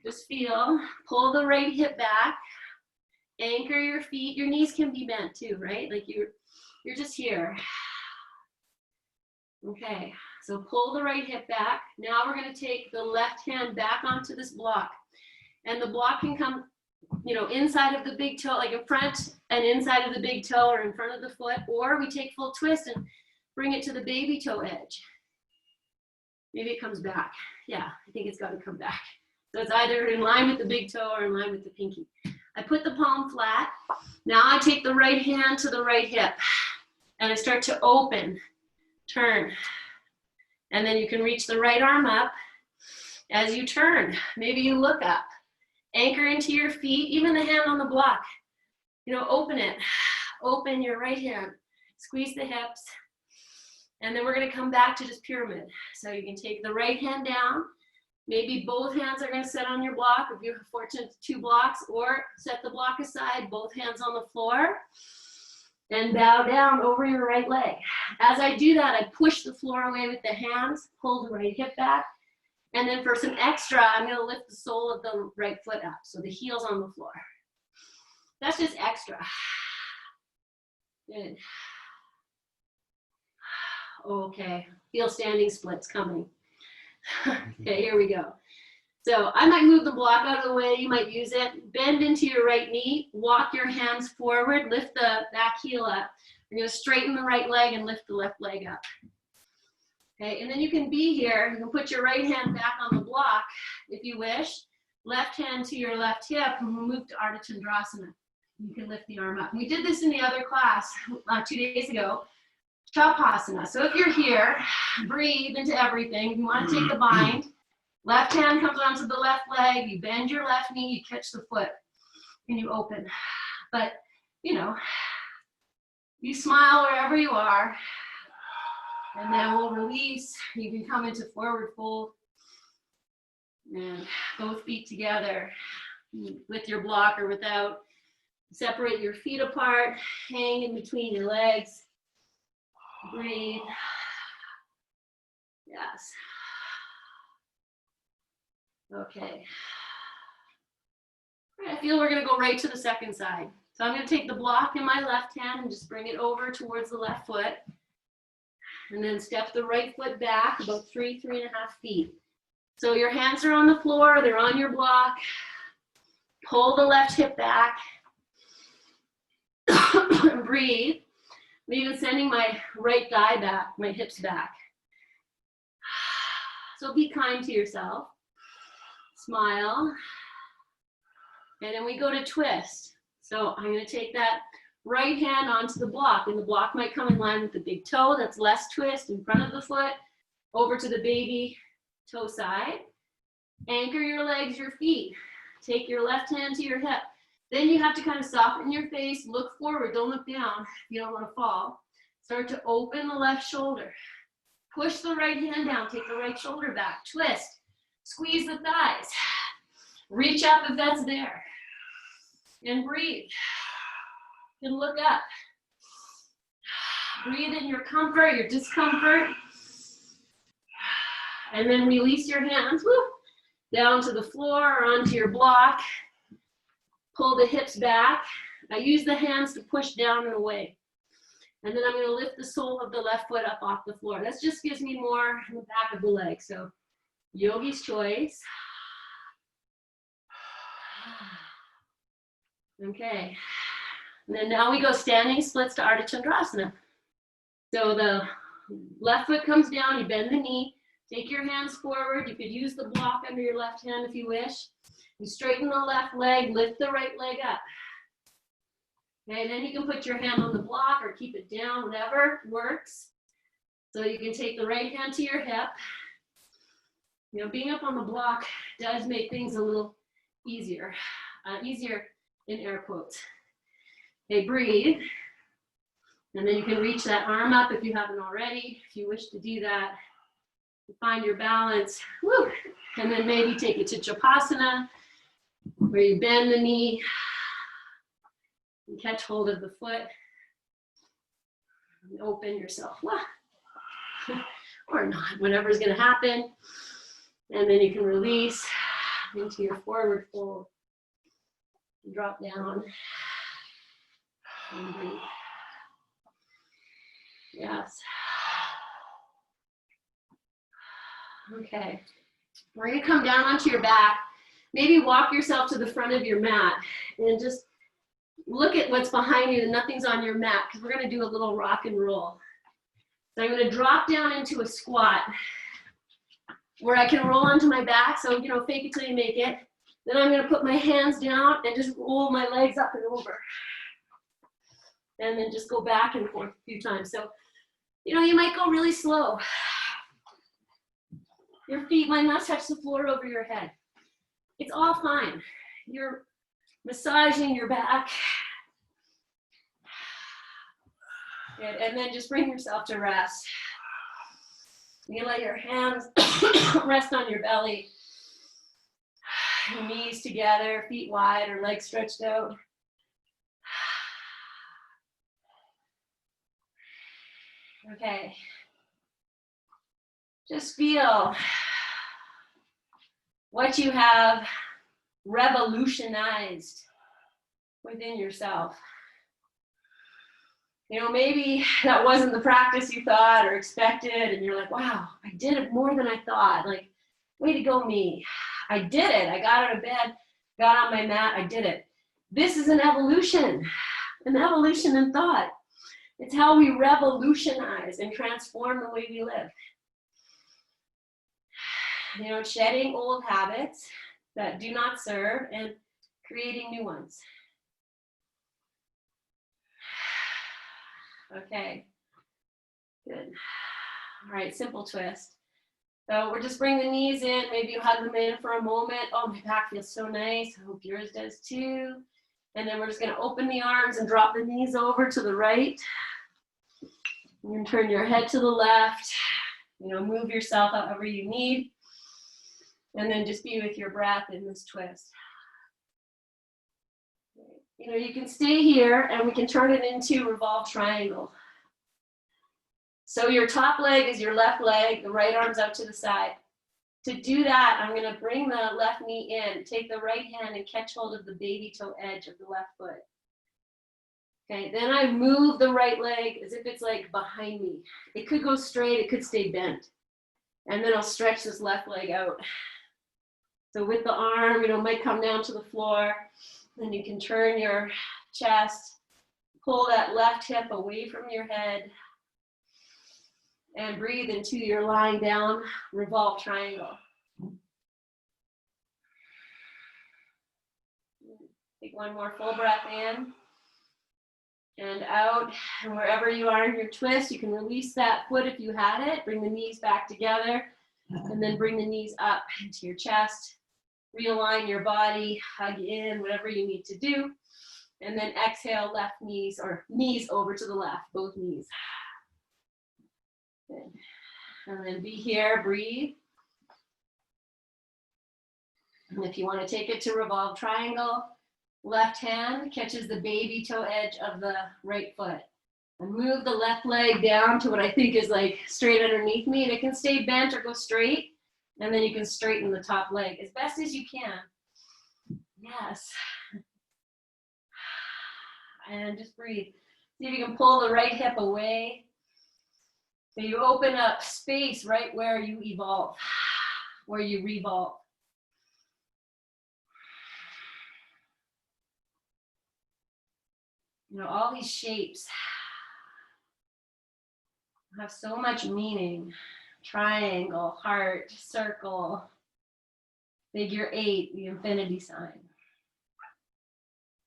Just feel, pull the right hip back, anchor your feet. Your knees can be bent too, right? Like you're just here. Okay, so pull the right hip back. Now we're going to take the left hand back onto this block. And the block can come, you know, inside of the big toe, like in front and inside of the big toe or in front of the foot, or we take full twist and bring it to the baby toe edge. Maybe it comes back. Yeah, I think it's got to come back. So it's either in line with the big toe or in line with the pinky. I put the palm flat. Now I take the right hand to the right hip and I start to open, turn. And then you can reach the right arm up as you turn. Maybe you look up, anchor into your feet, even the hand on the block. You know, open it. Open your right hand. Squeeze the hips. And then we're going to come back to just pyramid. So you can take the right hand down. Maybe both hands are going to sit on your block if you're fortunate to 2 blocks, or set the block aside, both hands on the floor, and bow down over your right leg. As I do that, I push the floor away with the hands, pull the right hip back, and then for some extra, I'm going to lift the sole of the right foot up, so the heel's on the floor. That's just extra. Good. Okay, feel standing splits coming. Okay, here we go. So I might move the block out of the way. You might use it. Bend into your right knee. Walk your hands forward. Lift the back heel up. You're going to straighten the right leg and lift the left leg up. Okay, and then you can be here. You can put your right hand back on the block if you wish. Left hand to your left hip, and we'll move to Ardha Chandrasana. You can lift the arm up. We did this in the other class 2 days ago, Shavasana. So if you're here, breathe into everything. If you want to take the bind, left hand comes onto the left leg, you bend your left knee, you catch the foot, and you open. But, you know, you smile wherever you are, and then we'll release. You can come into forward fold, and both feet together with your block or without. Separate your feet apart, hang in between your legs. Breathe. Yes. Okay. I feel we're going to go right to the second side. So I'm going to take the block in my left hand and just bring it over towards the left foot. And then step the right foot back about 3.5 feet. So your hands are on the floor, they're on your block. Pull the left hip back. Breathe. I'm even sending my right thigh back, my hips back. So be kind to yourself. Smile. And then we go to twist. So I'm going to take that right hand onto the block, and the block might come in line with the big toe. That's less twist in front of the foot. Over to the baby toe side. Anchor your legs, your feet. Take your left hand to your hip. Then you have to kind of soften your face, look forward, don't look down. You don't want to fall. Start to open the left shoulder. Push the right hand down, take the right shoulder back. Twist, squeeze the thighs. Reach up if that's there. And breathe. And look up. Breathe in your comfort, your discomfort. And then release your hands down to the floor or onto your block. Pull the hips back. I use the hands to push down and away. And then I'm going to lift the sole of the left foot up off the floor. That just gives me more in the back of the leg. So yogi's choice. Okay. And then now we go standing splits to Ardha Chandrasana. So the left foot comes down, you bend the knee, take your hands forward. You could use the block under your left hand if you wish. You straighten the left leg, lift the right leg up. Okay, and then you can put your hand on the block or keep it down, whatever works. So you can take the right hand to your hip. You know, being up on the block does make things a little easier. Easier in air quotes. Okay, breathe. And then you can reach that arm up if you haven't already, if you wish to do that. Find your balance. Woo. And then maybe take it to Shavasana, where you bend the knee and catch hold of the foot and open yourself. Or not, whatever's going to happen. And then you can release into your forward fold. Drop down and breathe. Yes. Okay. We're going to come down onto your back. Maybe walk yourself to the front of your mat and just look at what's behind you and nothing's on your mat, because we're going to do a little rock and roll. So I'm going to drop down into a squat where I can roll onto my back. So, you know, fake it till you make it. Then I'm going to put my hands down and just roll my legs up and over. And then just go back and forth a few times. So, you know, you might go really slow. Your feet might not touch the floor over your head. It's all fine. You're massaging your back. And then just bring yourself to rest. You let your hands rest on your belly. Your knees together, feet wide or legs stretched out. Okay. Just feel what you have revolutionized within yourself. You know, maybe that wasn't the practice you thought or expected, and you're like, wow, I did it more than I thought. Like, way to go, me. I did it. I got out of bed, got on my mat, I did it. This is an evolution in thought. It's how we revolutionize and transform the way we live. you know, shedding old habits that do not serve and creating new ones. Okay, good. All right, simple twist. So we're just bringing the knees in. Maybe you hug them in for a moment. Oh, my back feels so nice. I hope yours does too. And then we're just going to open the arms and drop the knees over to the right. You can turn your head to the left. You know, move yourself however you need. And then just be with your breath in this twist. You know, you can stay here and we can turn it into revolve triangle. So your top leg is your left leg, the right arm's out to the side. To do that, I'm going to bring the left knee in, take the right hand and catch hold of the baby toe edge of the left foot. Okay, then I move the right leg as if it's like behind me. It could go straight, it could stay bent. And then I'll stretch this left leg out. So with the arm, you know, might come down to the floor. Then you can turn your chest, pull that left hip away from your head, and breathe into your lying down revolve triangle. Take one more full breath in and out. And wherever you are in your twist, you can release that foot if you had it. Bring the knees back together and then bring the knees up into your chest. Realign your body, hug in, whatever you need to do. And then exhale, left knees or knees over to the left, both knees. Good. And then be here, breathe. And if you want to take it to revolve triangle, left hand catches the baby toe edge of the right foot. And move the left leg down to what I think is like straight underneath me. And it can stay bent or go straight. And then you can straighten the top leg as best as you can. Yes. And just breathe. See if you can pull the right hip away. So you open up space right where you evolve, where you revolve. You know, all these shapes have so much meaning. Triangle, heart, circle, figure 8, the infinity sign.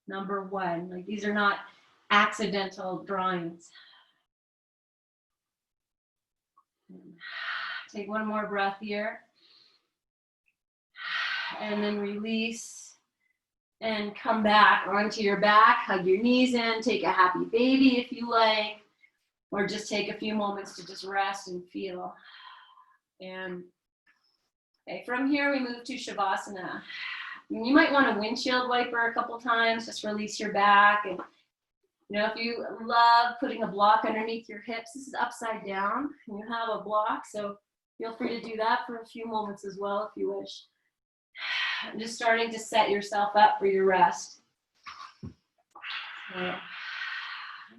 Number 1, like these are not accidental drawings. Take one more breath here. And then release and come back onto your back. Hug your knees in. Take a happy baby if you like. Or just take a few moments to just rest and feel. And okay, from here we move to Shavasana. You might want a windshield wiper a couple times. Just release your back. And you know, if you love putting a block underneath your hips, this is upside down. And you have a block, so feel free to do that for a few moments as well if you wish. I'm just starting to set yourself up for your rest. Yeah.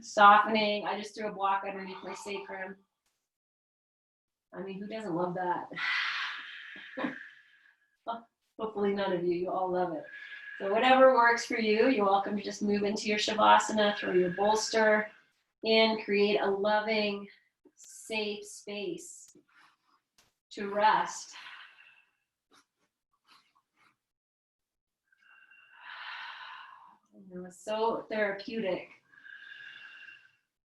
Softening. I just threw a block underneath my sacrum. I mean, who doesn't love that? Hopefully none of you. You all love it. So whatever works for you, you're welcome to just move into your Shavasana, throw your bolster in, create a loving, safe space to rest. It was so therapeutic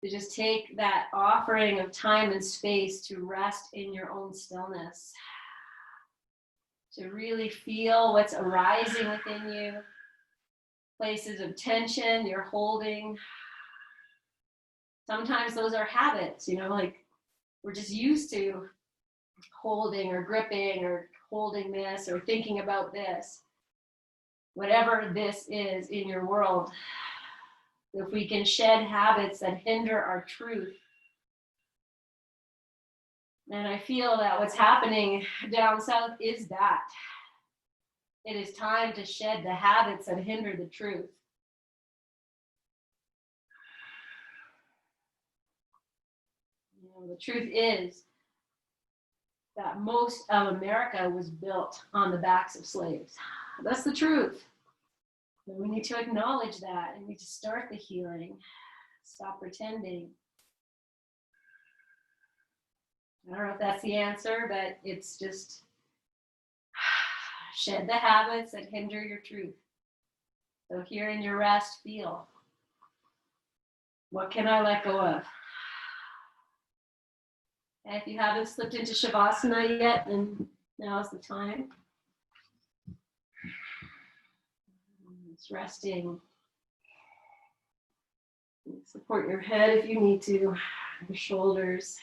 to just take that offering of time and space to rest in your own stillness, to really feel what's arising within you, places of tension you're holding. Sometimes those are habits, you know, like we're just used to holding or gripping or holding this or thinking about this. Whatever this is in your world, if we can shed habits that hinder our truth. And I feel that what's happening down south is that. It is time to shed the habits that hinder the truth. You know, the truth is that most of America was built on the backs of slaves. That's the truth. And we need to acknowledge that and we need to start the healing. Stop pretending. I don't know if that's the answer, but it's just Shed the habits that hinder your truth. So here in your rest, feel, what can I let go of? And if you haven't slipped into Shavasana yet, then now's the time. It's resting. Support your head if you need to, your shoulders.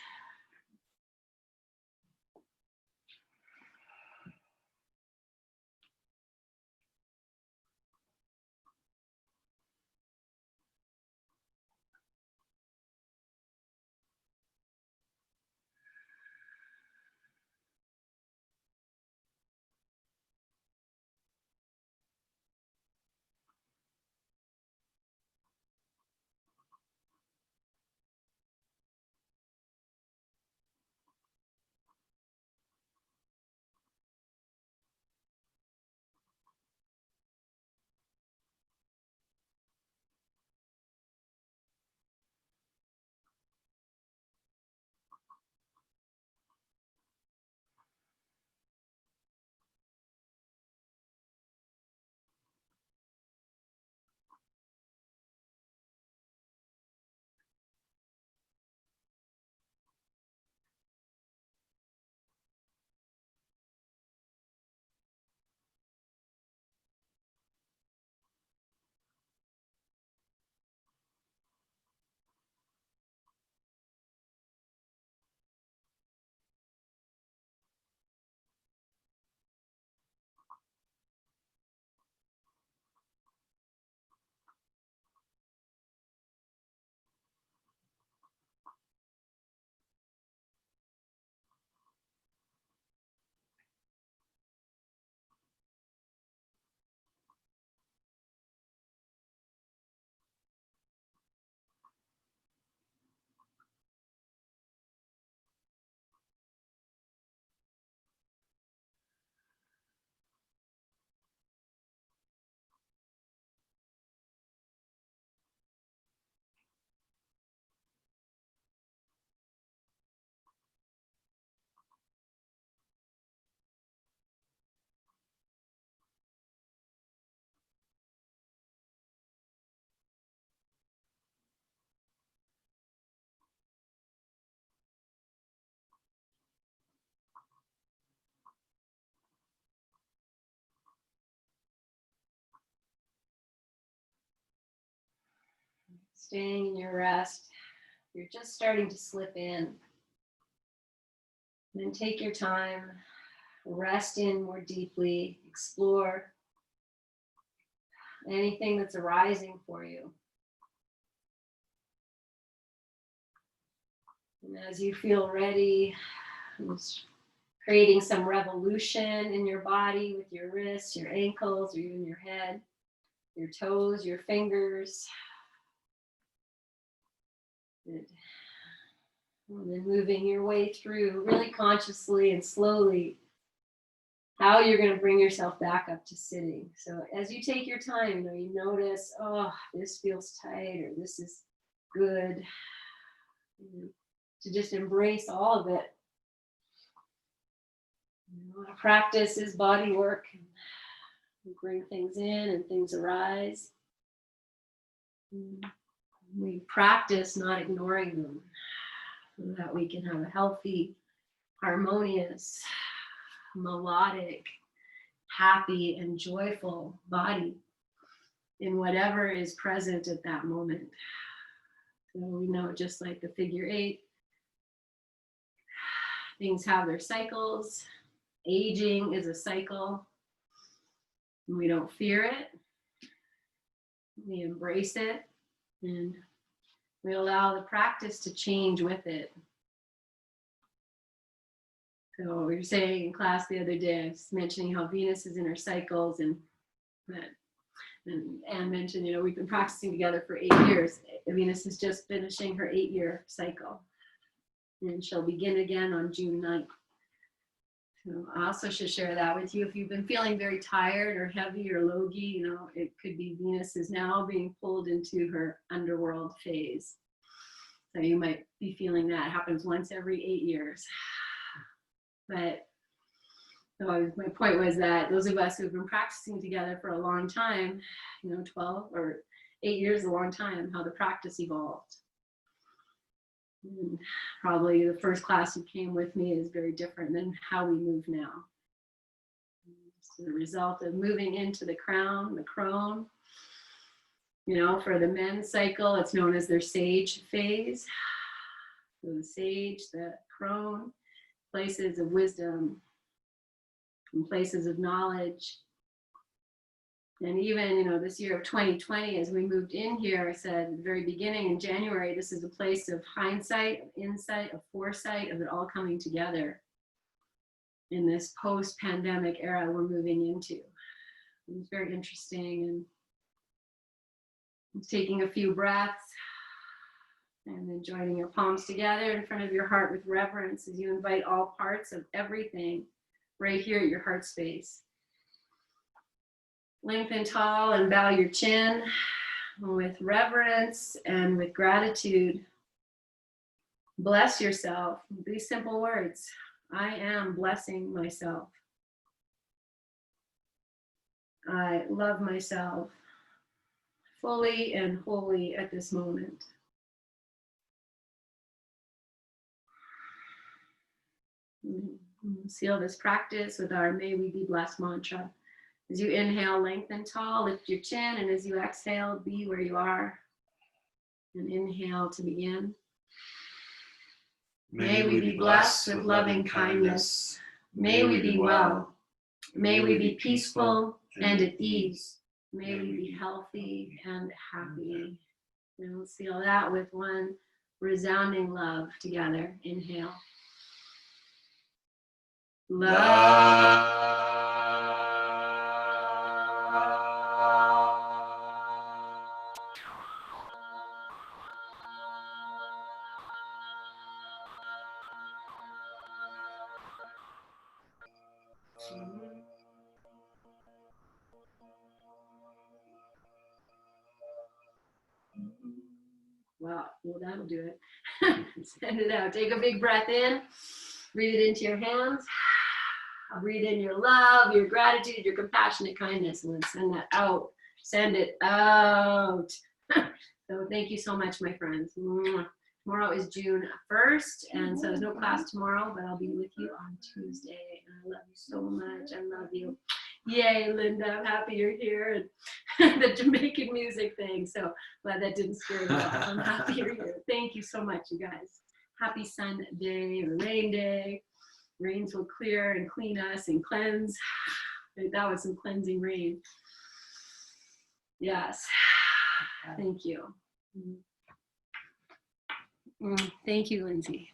Staying in your rest. You're just starting to slip in. Then take your time, rest in more deeply, explore anything that's arising for you. And as you feel ready, just creating some revolution in your body with your wrists, your ankles, or even your head, your toes, your fingers. Good. And then moving your way through really consciously and slowly how you're going to bring yourself back up to sitting. So as you take your time, you notice, oh, this feels tight, or this is good. To just embrace all of it. Practice is body work. We bring things in and things arise. We practice not ignoring them so that we can have a healthy, harmonious, melodic, happy, and joyful body in whatever is present at that moment. So we know, just like the figure 8, things have their cycles. Aging is a cycle. We don't fear it. We embrace it, and we allow the practice to change with it. So we were saying in class the other day, I was mentioning how Venus is in her cycles, and Anne mentioned, we've been practicing together for 8 years. Venus is just finishing her 8-year cycle, and she'll begin again on June 9th. So I also should share that with you. If you've been feeling very tired or heavy or logy, it could be Venus is now being pulled into her underworld phase. So you might be feeling that. It happens once every 8 years. But So my point was that those of us who've been practicing together for a long time, 12 or 8 years is a long time, how the practice evolved. And probably the first class who came with me is very different than how we move now. So the result of moving into the crown, the crone, for the men's cycle, it's known as their sage phase. So the sage, the crone, places of wisdom and places of knowledge. And even, this year of 2020, as we moved in here, I said at the very beginning in January, this is a place of hindsight, of insight, of foresight, of it all coming together in this post-pandemic era we're moving into. It was very interesting, and taking a few breaths and then joining your palms together in front of your heart with reverence as you invite all parts of everything right here at your heart space. Lengthen tall and bow your chin with reverence and with gratitude. Bless yourself. These simple words. I am blessing myself. I love myself fully and wholly at this moment. Seal this practice with our May We Be Blessed mantra. As you inhale, lengthen tall, lift your chin, and as you exhale, be where you are. And inhale to begin. May we be blessed with loving kindness. May we be well. May we be peaceful and at ease. May we be healthy and happy. And we'll seal that with one resounding love together. Inhale. Love. Wow, well, that'll do it. Send it out. Take a big breath in. Breathe it into your hands. Breathe in your love, your gratitude, your compassionate kindness, and then send that out. Send it out. So thank you so much, my friends. Tomorrow is June 1st, and so there's no class tomorrow, but I'll be with you on Tuesday. And I love you so much. I love you. Yay, Linda, I'm happy you're here. And the Jamaican music thing. So glad that didn't scare you off. I'm happy you're here. Thank you so much, you guys. Happy sun day or rain day. Rains will clear and clean us and cleanse. That was some cleansing rain. Yes. Thank you. Thank you, Lindsay.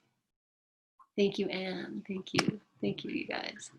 Thank you, Anne. Thank you. Thank you, you guys.